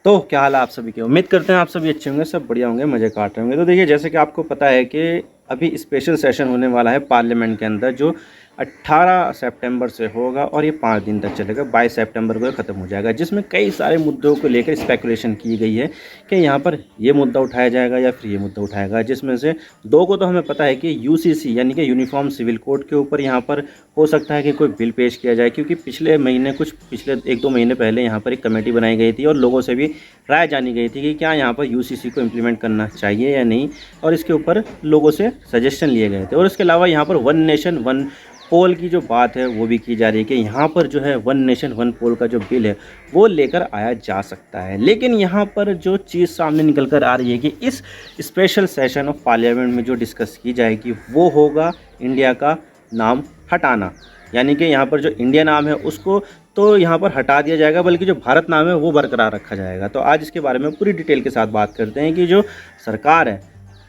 तो क्या हाल है आप सभी के। उम्मीद करते हैं आप सभी अच्छे होंगे, सब बढ़िया होंगे, मज़े काट रहे होंगे। तो देखिए, जैसे कि आपको पता है कि अभी स्पेशल सेशन होने वाला है पार्लियामेंट के अंदर, जो 18 सितंबर से होगा और ये 5 दिन तक चलेगा। 22 सितंबर को ख़त्म हो जाएगा, जिसमें कई सारे मुद्दों को लेकर स्पेकुलेशन की गई है कि यहाँ पर ये मुद्दा उठाया जाएगा या फिर ये मुद्दा उठाएगा। जिसमें से दो को तो हमें पता है कि यूसीसी यानी कि यूनिफॉर्म सिविल कोड के ऊपर यहाँ पर हो सकता है कि कोई बिल पेश किया जाए, क्योंकि पिछले 1-2 महीने पहले यहाँ पर एक कमेटी बनाई गई थी और लोगों से भी राय जानी गई थी कि क्या यहाँ पर यूसीसी को इम्प्लीमेंट करना चाहिए या नहीं, और इसके ऊपर लोगों से सजेशन लिए गए थे। और इसके अलावा यहाँ पर वन नेशन वन पोल की जो बात है वो भी की जा रही है कि यहाँ पर जो है वन नेशन वन पोल का जो बिल है वो लेकर आया जा सकता है। लेकिन यहाँ पर जो चीज़ सामने निकल कर आ रही है कि इस स्पेशल सेशन ऑफ पार्लियामेंट में जो डिस्कस की जाएगी वो होगा इंडिया का नाम हटाना, यानी कि यहाँ पर जो इंडिया नाम है उसको तो यहाँ पर हटा दिया जाएगा, बल्कि जो भारत नाम है वो बरकरार रखा जाएगा। तो आज इसके बारे में पूरी डिटेल के साथ बात करते हैं कि जो सरकार है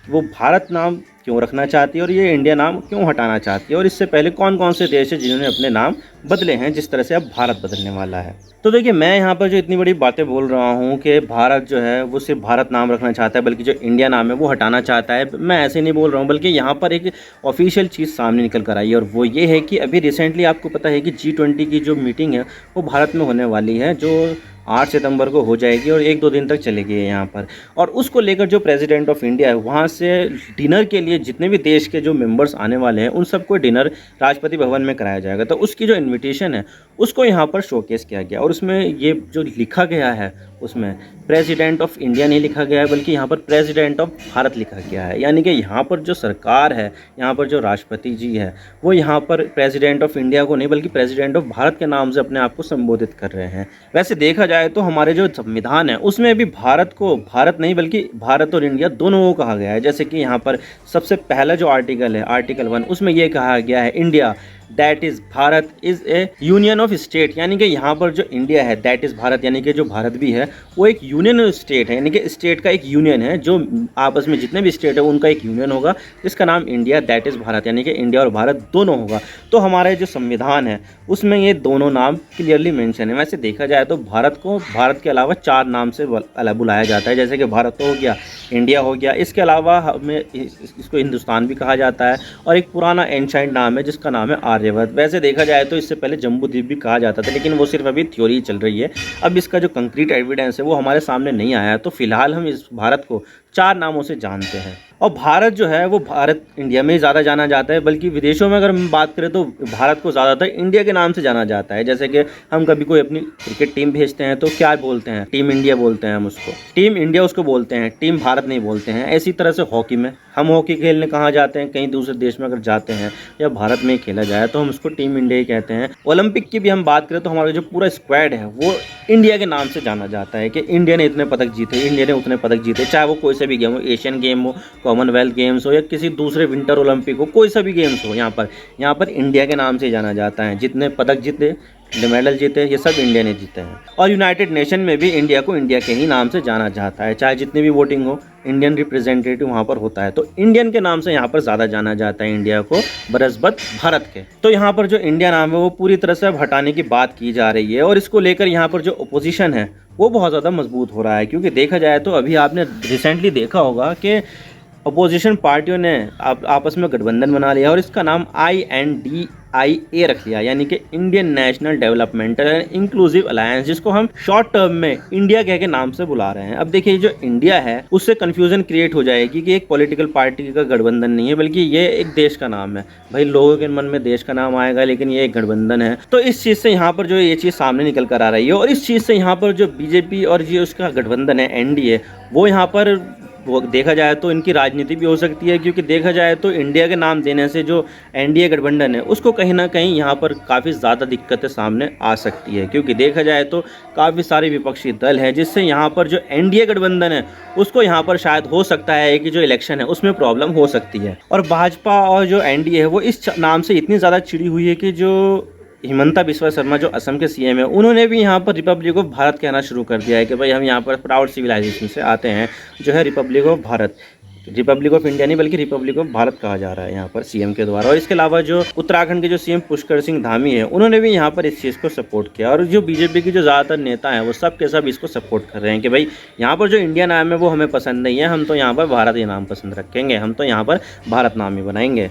वो भारत नाम क्यों रखना चाहती है और ये इंडिया नाम क्यों हटाना चाहती है, और इससे पहले कौन कौन से देश है जिन्होंने अपने नाम बदले हैं, जिस तरह से अब भारत बदलने वाला है। तो देखिए, मैं यहाँ पर जो इतनी बड़ी बातें बोल रहा हूँ कि भारत जो है वो सिर्फ भारत नाम रखना चाहता है, बल्कि जो इंडिया नाम है वो हटाना चाहता है, मैं ऐसे नहीं बोल रहा हूँ, बल्कि यहाँ पर एक ऑफिशियल चीज़ सामने निकल कर आई है। और वो ये है कि अभी रिसेंटली आपको पता है कि G20 की जो मीटिंग है वो भारत में होने वाली है, जो 8 सितंबर को हो जाएगी और 1-2 दिन तक चलेगी यहाँ पर। और उसको लेकर जो प्रेसिडेंट ऑफ इंडिया है वहाँ से डिनर के लिए जितने भी देश के जो मेंबर्स आने वाले हैं उन सबको डिनर राष्ट्रपति भवन में कराया जाएगा। तो उसकी जो इनविटेशन है उसको यहाँ पर शोकेस किया गया, और उसमें ये जो लिखा गया है उसमें प्रेसिडेंट ऑफ इंडिया नहीं लिखा गया है, बल्कि यहाँ पर प्रेसिडेंट ऑफ भारत लिखा गया है। यानी कि यहाँ पर जो सरकार है, यहाँ पर जो राष्ट्रपति जी है वो यहाँ पर प्रेसिडेंट ऑफ इंडिया को नहीं बल्कि प्रेसिडेंट ऑफ भारत के नाम से अपने आप को संबोधित कर रहे हैं। वैसे देखा जाए तो हमारे जो संविधान है उसमें भी भारत को भारत नहीं बल्कि भारत और इंडिया दोनों को कहा गया है। जैसे कि यहाँ पर सबसे पहला जो आर्टिकल है, आर्टिकल 1, उसमें ये कहा गया है India that is Bharat is A union of state, यानी कि यहाँ पर जो इंडिया है दैट इज़ भारत, यानी कि जो भारत भी है वो एक यूनियन ऑफ स्टेट है, यानी कि स्टेट का एक यूनियन है, जो आपस में जितने भी स्टेट है उनका एक यूनियन होगा जिसका नाम इंडिया दैट इज़ भारत, यानी कि इंडिया और भारत दोनों होगा। तो हमारे जो संविधान है उसमें ये दोनों नाम क्लियरली मेंशन है। वैसे देखा जाए तो भारत को भारत के अलावा 4 नाम से बुलाया जाता है, जैसे कि भारत तो हो गया, इंडिया हो गया, इसके अलावा हमें इसको हिंदुस्तान भी कहा जाता है, और एक पुराना एंशेंट नाम है जिसका नाम है आर्यवर्त। वैसे देखा जाए तो इससे पहले जम्बू द्वीप भी कहा जाता था, लेकिन वो सिर्फ अभी थ्योरी चल रही है। अब इसका जो कंक्रीट एविडेंस है वो हमारे सामने नहीं आया। तो फिलहाल हम इस भारत को 4 नामों से जानते हैं। और भारत जो है वो भारत इंडिया में ही ज़्यादा जाना जाता है, बल्कि विदेशों में अगर हम बात करें तो भारत को ज़्यादातर इंडिया के नाम से जाना जाता है। जैसे कि हम कभी कोई अपनी क्रिकेट टीम भेजते हैं तो क्या बोलते हैं, टीम इंडिया बोलते हैं, हम उसको टीम इंडिया उसको बोलते हैं, टीम भारत नहीं बोलते हैं। इसी तरह से हॉकी में हम हॉकी खेलने कहाँ जाते हैं, कहीं दूसरे देश में अगर जाते हैं या भारत में ही खेला जाए तो हम उसको टीम इंडिया ही कहते हैं। ओलंपिक की भी हम बात करें तो हमारा जो पूरा स्क्वाड है वो इंडिया के नाम से जाना जाता है कि इंडिया ने इतने पदक जीते, इंडिया ने उतने पदक जीते, चाहे वो कोई से भी गेम हो, एशियन गेम हो, कॉमनवेल्थ गेम्स हो या किसी दूसरे विंटर ओलंपिक हो, कोई सा भी गेम्स हो, यहाँ पर इंडिया के नाम से जाना जाता है। जितने पदक जीते, मेडल जीते, ये सब इंडिया ने जीते हैं। और यूनाइटेड नेशन में भी इंडिया को इंडिया के ही नाम से जाना जाता है, चाहे जितनी भी वोटिंग हो, इंडियन रिप्रेजेंटेटिव वहाँ पर होता है। तो इंडियन के नाम से यहाँ पर ज़्यादा जाना जाता है इंडिया को बनस्बत भारत के। तो यहाँ पर जो इंडिया नाम है वो पूरी तरह से अब हटाने की बात की जा रही है, और इसको लेकर यहाँ पर जो अपोजिशन है वो बहुत ज़्यादा मजबूत हो रहा है। क्योंकि देखा जाए तो अभी आपने रिसेंटली देखा होगा कि अपोजिशन पार्टियों ने आपस में गठबंधन बना लिया और इसका नाम INDIA रख लिया, यानी कि Indian national developmental and inclusive alliance, जिसको हम शॉर्ट टर्म में इंडिया कह के नाम से बुला रहे हैं। अब देखिए, जो इंडिया है उससे कन्फ्यूजन क्रिएट हो जाएगी कि एक पॉलिटिकल पार्टी का गठबंधन नहीं है, बल्कि ये एक देश का नाम है। भाई, लोगों के मन में देश का नाम आएगा, लेकिन ये एक गठबंधन है। तो इस चीज़ से यहाँ पर जो ये चीज़ सामने निकल कर आ रही है, और इस चीज़ से यहाँ पर जो बीजेपी और जो उसका गठबंधन है NDA, वो यहाँ पर वो देखा जाए तो इनकी राजनीति भी हो सकती है। क्योंकि देखा जाए तो इंडिया के नाम देने से जो NDA गठबंधन है उसको कहीं ना कहीं यहाँ पर काफ़ी ज़्यादा दिक्कतें सामने आ सकती है। क्योंकि देखा जाए तो काफ़ी सारे विपक्षी दल है, जिससे यहाँ पर जो NDA गठबंधन है उसको यहाँ पर शायद हो सकता है कि जो इलेक्शन है उसमें प्रॉब्लम हो सकती है। और भाजपा और जो NDA है वो इस नाम से इतनी ज़्यादा चिड़ी हुई है कि जो हिमंता बिस्वा शर्मा जो असम के CM है उन्होंने भी यहाँ पर रिपब्लिक ऑफ भारत कहना शुरू कर दिया है कि भाई हम यहाँ पर प्राउड सिविलाइजेशन से आते हैं, जो है Republic of Bharat. Republic of India नहीं बल्कि रिपब्लिक ऑफ भारत कहा जा रहा है यहाँ पर सीएम के द्वारा। और इसके अलावा जो उत्तराखंड के जो सीएम पुष्कर सिंह धामी है उन्होंने भी यहाँ पर इस चीज़ को सपोर्ट किया। और जो बीजेपी की जो ज़्यादातर नेता हैं वो सब के सब इसको सपोर्ट कर रहे हैं कि भाई यहाँ पर जो इंडिया नाम है वो हमें पसंद नहीं है, हम तो यहाँ पर भारत ही नाम पसंद रखेंगे, हम तो यहाँ पर भारत नाम ही बनाएंगे।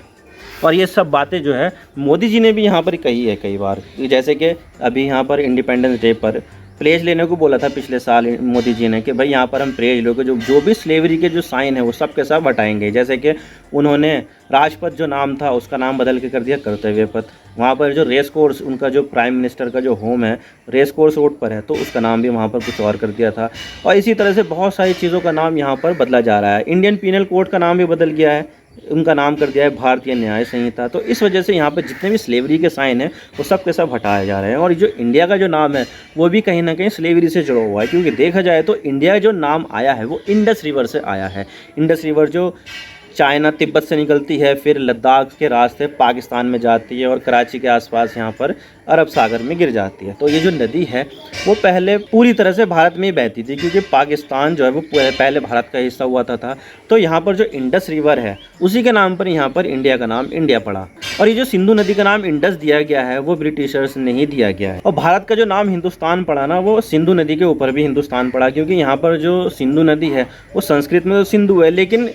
और ये सब बातें जो है मोदी जी ने भी यहाँ पर कही है कई बार, जैसे कि अभी यहाँ पर इंडिपेंडेंस डे पर प्लेज लेने को बोला था पिछले साल मोदी जी ने कि भाई यहाँ पर हम प्लेज लो कि जो भी स्लेवरी के जो साइन है वो सब के सब हटाएंगे। जैसे कि उन्होंने राजपथ जो नाम था उसका नाम बदल के कर दिया कर्तव्य पथ। वहाँ पर जो रेस कोर्स उनका जो प्राइम मिनिस्टर का जो होम है रेस कोर्स रोड पर है तो उसका नाम भी वहाँ पर कुछ और कर दिया था। और इसी तरह से बहुत सारी चीज़ों का नाम यहाँ पर बदला जा रहा है। इंडियन पीनल कोड का नाम भी बदल गया है, उनका नाम कर दिया है भारतीय न्याय संहिता। तो इस वजह से यहाँ पर जितने भी स्लेवरी के साइन हैं वो सब के सब हटाए जा रहे हैं। और जो इंडिया का जो नाम है वो भी कहीं ना कहीं स्लेवरी से जुड़ा हुआ है, क्योंकि देखा जाए तो इंडिया जो नाम आया है वो इंडस रिवर से आया है। इंडस रिवर जो चाइना तिब्बत से निकलती है, फिर लद्दाख के रास्ते पाकिस्तान में जाती है और कराची के आसपास यहाँ पर अरब सागर में गिर जाती है। तो ये जो नदी है वो पहले पूरी तरह से भारत में ही बहती थी, क्योंकि पाकिस्तान जो है वो पहले भारत का हिस्सा हुआ था। तो यहाँ पर जो इंडस रिवर है उसी के नाम पर यहाँ पर इंडिया का नाम इंडिया पड़ा। और ये जो सिंधु नदी का नाम इंडस दिया गया है वो ब्रिटिशर्स ने ही दिया गया है। और भारत का जो नाम हिंदुस्तान पड़ा ना वो सिंधु नदी के ऊपर भी हिंदुस्तान पड़ा, क्योंकि यहाँ पर जो सिंधु नदी है वो संस्कृत में तो सिंधु है, लेकिन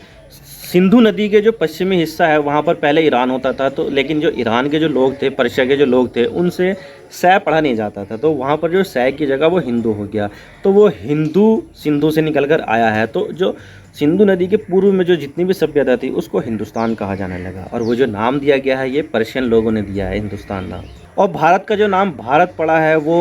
सिंधु नदी के जो पश्चिमी हिस्सा है वहाँ पर पहले ईरान होता था। तो लेकिन जो ईरान के जो लोग थे, पर्शिया के जो लोग थे, उनसे सै पढ़ा नहीं जाता था, तो वहाँ पर जो सै की जगह वो हिंदू हो गया। तो वो हिंदू सिंधु से निकल कर आया है। तो जो सिंधु नदी के पूर्व में जो जितनी भी सभ्यता थी उसको हिंदुस्तान कहा जाने लगा। और वो जो नाम दिया गया है ये पर्शियन लोगों ने दिया है हिंदुस्तान नाम। और भारत का जो नाम भारत पड़ा है वो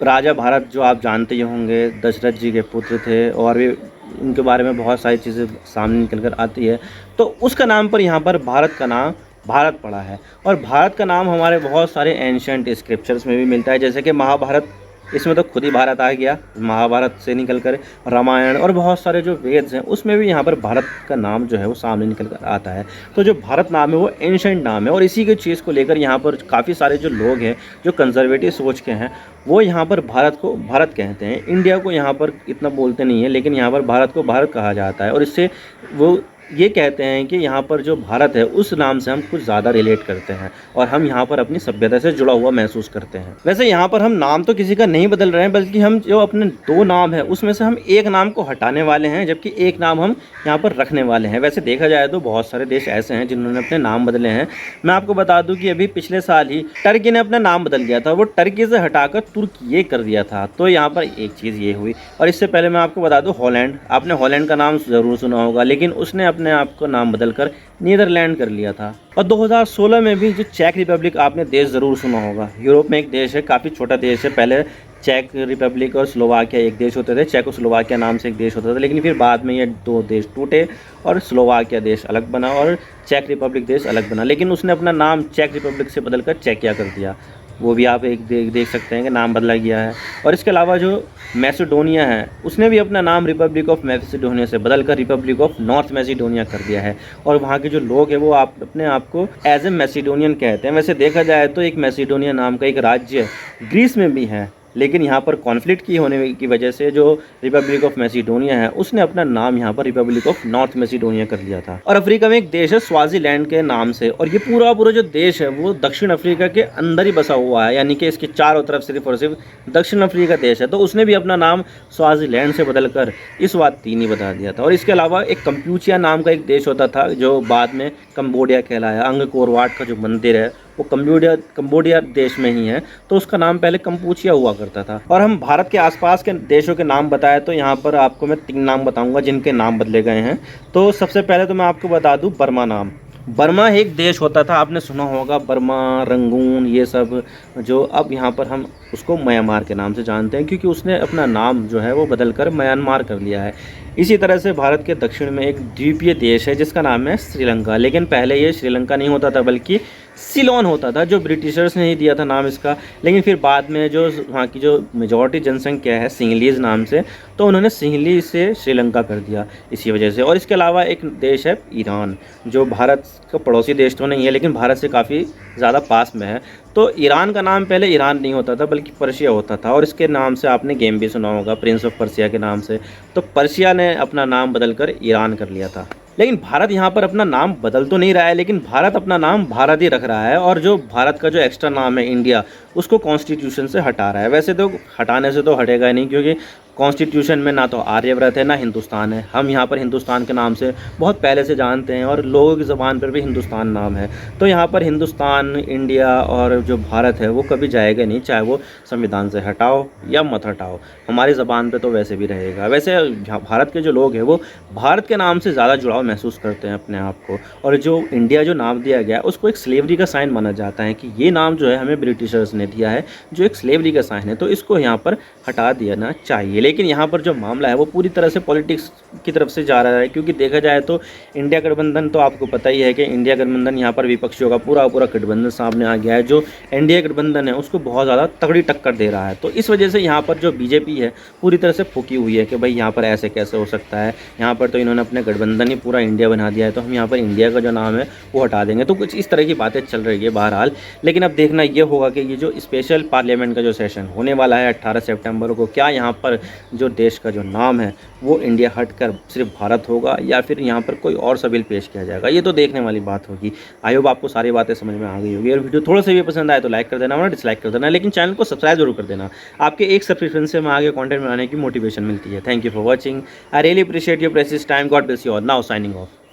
राजा भारत जो आप जानते ही होंगे दशरथ जी के पुत्र थे, और भी उनके बारे में बहुत सारी चीज़ें सामने निकल कर आती है। तो उसका नाम पर यहाँ पर भारत का नाम भारत पड़ा है। और भारत का नाम हमारे बहुत सारे एंशंट स्क्रिप्चर्स में भी मिलता है, जैसे कि महाभारत, इसमें तो खुद ही भारत आ गया, महाभारत से निकल कर रामायण और बहुत सारे जो वेद हैं उसमें भी यहाँ पर भारत का नाम जो है वो सामने निकल कर आता है। तो जो भारत नाम है वो एंशंट नाम है। और इसी के चीज़ को लेकर यहाँ पर काफ़ी सारे जो लोग हैं जो कंजर्वेटिव सोच के हैं वो यहाँ पर भारत को भारत कहते हैं। इंडिया को यहाँ पर इतना बोलते नहीं है, लेकिन यहाँ पर भारत को भारत कहा जाता है। और इससे वो ये कहते हैं कि यहाँ पर जो भारत है उस नाम से हम कुछ ज़्यादा रिलेट करते हैं और हम यहाँ पर अपनी सभ्यता से जुड़ा हुआ महसूस करते हैं। वैसे यहाँ पर हम नाम तो किसी का नहीं बदल रहे हैं, बल्कि हम जो अपने दो नाम है उसमें से हम एक नाम को हटाने वाले हैं, जबकि एक नाम हम यहाँ पर रखने वाले हैं। वैसे देखा जाए तो बहुत सारे देश ऐसे हैं जिन्होंने अपने नाम बदले हैं। मैं आपको बता दूँ कि अभी पिछले साल ही टर्की ने अपना नाम बदल दिया था, वो टर्की से हटाकर तुर्की ये कर दिया था। तो यहाँ पर एक चीज़ ये हुई। और इससे पहले मैं आपको बता दूँ हॉलैंड, आपने हॉलैंड का नाम ज़रूर सुना होगा, लेकिन उसने अपने आप को नाम बदलकर नीदरलैंड कर लिया था। और 2016 में भी जो चेक रिपब्लिक, आपने देश ज़रूर सुना होगा, यूरोप में एक देश है, काफ़ी छोटा देश है। पहले चेक रिपब्लिक और स्लोवाकिया एक देश होते थे, चेकोस्लोवाकिया नाम से एक देश होता था, लेकिन फिर बाद में ये दो देश टूटे और स्लोवाकिया देश अलग बना और चेक रिपब्लिक देश अलग बना। लेकिन उसने अपना नाम चेक रिपब्लिक से बदलकर चेकिया कर दिया, वो भी आप एक देख सकते हैं कि नाम बदला गया है। और इसके अलावा जो मैसेडोनिया है उसने भी अपना नाम रिपब्लिक ऑफ मैसेडोनिया से बदलकर रिपब्लिक ऑफ नॉर्थ मैसेडोनिया कर दिया है। और वहाँ के जो लोग हैं वो अपने आप को एज ए मैसेडोनियन कहते हैं। वैसे देखा जाए तो एक मैसेडोनिया नाम का एक राज्य ग्रीस में भी है, लेकिन यहाँ पर कॉन्फ्लिक्ट की होने की वजह से जो रिपब्लिक ऑफ मैसेडोनिया है उसने अपना नाम यहाँ पर रिपब्लिक ऑफ नॉर्थ मैसेडोनिया कर लिया था। और अफ्रीका में एक देश है स्वाजीलैंड के नाम से, और ये पूरा जो देश है वो दक्षिण अफ्रीका के अंदर ही बसा हुआ है, यानी कि इसके चारों तरफ सिर्फ और सिर्फ दक्षिण अफ्रीका देश है। तो उसने भी अपना नाम स्वाजीलैंड से बदलकर इस्वातिनी बता दिया था। और इसके अलावा एक कंप्यूचिया नाम का एक देश होता था जो बाद में कंबोडिया कहलाया। अंगकोर वाट का जो मंदिर है वो कंबोडिया देश में ही है, तो उसका नाम पहले कंपूचिया हुआ करता था। और हम भारत के आसपास के देशों के नाम बताए तो यहाँ पर आपको मैं 3 नाम बताऊंगा जिनके नाम बदले गए हैं। तो सबसे पहले तो मैं आपको बता दूं बर्मा नाम। बर्मा एक देश होता था, आपने सुना होगा, बर्मा, रंगून, ये सब, जो अब यहाँ पर हम उसको म्यांमार के नाम से जानते हैं, क्योंकि उसने अपना नाम जो है वो बदलकर म्यांमार कर लिया है। इसी तरह से भारत के दक्षिण में एक द्वीपीय देश है जिसका नाम है श्रीलंका, लेकिन पहले ये श्रीलंका नहीं होता था बल्कि सिलोन होता था, जो ब्रिटिशर्स ने ही दिया था नाम इसका। लेकिन फिर बाद में जो वहाँ की जो मेजॉरिटी जनसंख्या है सिंहलीज़ नाम से, तो उन्होंने सिंहली से श्रीलंका कर दिया इसी वजह से। और इसके अलावा एक देश है ईरान, जो भारत का पड़ोसी देश तो नहीं है लेकिन भारत से काफ़ी ज़्यादा पास में है। तो ईरान का नाम पहले ईरान नहीं होता था बल्कि पर्शिया होता था, और इसके नाम से आपने गेम भी सुना होगा, प्रिंस ऑफ पर्शिया के नाम से। तो पर्शिया ने अपना नाम बदलकर ईरान कर लिया था। लेकिन भारत यहाँ पर अपना नाम बदल तो नहीं रहा है, लेकिन भारत अपना नाम भारत ही रख रहा है, और जो भारत का जो एक्स्ट्रा नाम है इंडिया, उसको कॉन्स्टिट्यूशन से हटा रहा है। वैसे तो हटाने से तो हटेगा ही नहीं, क्योंकि कॉन्स्टिट्यूशन में ना तो आर्यव्रत है ना हिंदुस्तान है। हम यहाँ पर हिंदुस्तान के नाम से बहुत पहले से जानते हैं, और लोगों की ज़बान पर भी हिंदुस्तान नाम है। तो यहाँ पर हिंदुस्तान, इंडिया और जो भारत है वो कभी जाएगा नहीं, चाहे वो संविधान से हटाओ या मत हटाओ, हमारी ज़बान पे तो वैसे भी रहेगा। वैसे भारत के जो लोग हैं वो भारत के नाम से ज़्यादा जुड़ाव महसूस करते हैं अपने आप को, और जो इंडिया जो नाम दिया गया है उसको एक स्लेवरी का साइन माना जाता है कि ये नाम जो है हमें ब्रिटिशर्स ने दिया है, जो एक स्लेवरी का साइन है, तो इसको यहाँ पर हटा देना चाहिए। लेकिन यहाँ पर जो मामला है वो पूरी तरह से पॉलिटिक्स की तरफ से जा रहा है, क्योंकि देखा जाए तो इंडिया गठबंधन, तो आपको पता ही है कि इंडिया गठबंधन यहाँ पर विपक्षियों का पूरा पूरा गठबंधन सामने आ गया है। जो एनडीए गठबंधन है उसको बहुत ज़्यादा तगड़ी टक्कर दे रहा है, तो इस वजह से यहाँ पर जो बीजेपी है पूरी तरह से फूकी हुई है कि भाई यहाँ पर ऐसे कैसे हो सकता है, यहाँ पर तो इन्होंने अपने गठबंधन ही पूरा इंडिया बना दिया है, तो हम यहाँ पर इंडिया का जो नाम है वो हटा देंगे। तो कुछ इस तरह की बातें चल रही है बहरहाल। लेकिन अब देखना ये होगा कि ये जो स्पेशल पार्लियामेंट का जो सेशन होने वाला है 18 सितंबर को, क्या यहाँ पर जो देश का जो नाम है वो इंडिया हटकर सिर्फ भारत होगा, या फिर यहाँ पर कोई और सा बिल पेश किया जाएगा, ये तो देखने वाली बात होगी। आई होप आपको सारी बातें समझ में आ गई होगी, और वीडियो थोड़ा सा भी पसंद आए तो लाइक कर देना, वरना डिसलाइक कर देना, लेकिन चैनल को सब्सक्राइब जरूर कर देना। आपके एक सब्सक्रिप्शन से हमें आगे कंटेंट बनाने की मोटिवेशन मिलती है। Thank you for watching. I really appreciate your precious time. God bless you all. Now signing off.